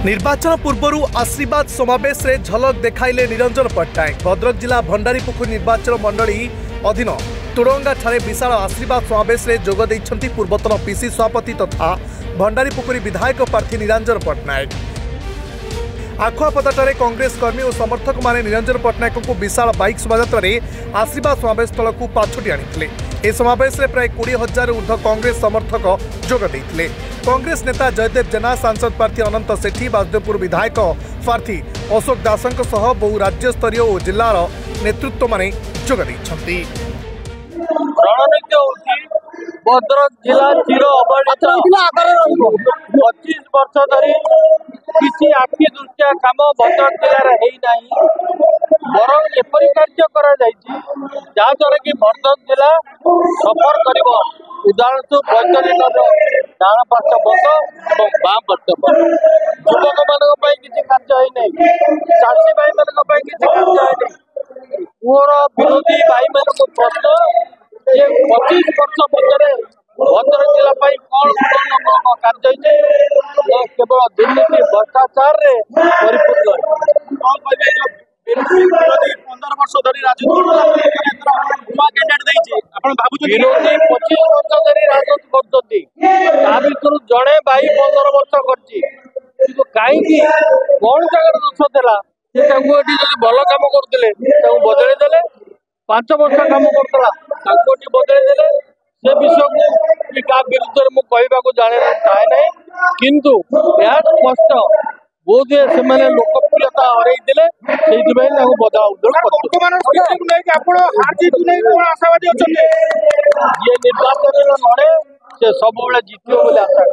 निर्वाचन पूर्व आशीर्वाद समावेश रे झलक देखाइले निरंजन पट्टनायक। भद्रक जिला भंडारीपुखुरी निर्वाचन मंडली अधीन तुरंगा ठारे विशाल आशीर्वाद समावेश रे जोग दैछंती पूर्वतन पीसी सभापति तथा भंडारीपुखुरी विधायक प्रार्थी निरंजन पट्टनायक। आखुआपदाटारे कांग्रेस कर्मी और समर्थक माने निरंजन पट्टनायक को विशाल बाइक शोभायात्रा आशीर्वाद समावेश स्थल को पाछोटी आनिथिले। ए समावेश रे प्राय 20,000 ऊर्ध्व कांग्रेस समर्थक जोग दैथिले। कांग्रेस नेता जयदेव जेना, सांसद प्रार्थी अनंत सेठी, बासुदेवपुर विधायक प्रार्थी अशोक दासंक सह बहु राज्यस्तरीय और जिलार नेतृत्व माने जोग दैछंती। रणनीति होउची भद्रक जिला चिर अवहेलित 25 वर्ष धरी किसी आखि दृष्टिया काम भद्रक जिले में है नहीं, बरं एपरी कार्य करा जहाँद्वारा कि भद्रक जिला सफर कर उदाहरण वैज्ञानिक डाण पार्श्व बंद और बाम पार्श्व बंद, युवक मान किसी कार्य है नहीं, चाषी भाई मान किसी कार्य है नहीं। पुअर विरोधी भाई मान प्रश्न ये 25 वर्ष भितर भद्रक जिला कौन कार्य केवल दुर्नीति भ्रष्टाचार परिपूर्ण। 15 वर्ष धरी राजनीति विरोधी 25 वर्ष धरी राजनीति कर जड़े भाई 15 वर्ष कर कहीं कौन जगह दोष था भल कम करते बदल देले, 5 वर्ष कम करता बदल देले। से विषय को विरुद्ध में कहवाक जाने चाहे ना, किंतु स्पष्ट बोधे से लोकप्रियता हरई बदला ये निर्वाचन लड़े से सब जीत आशा।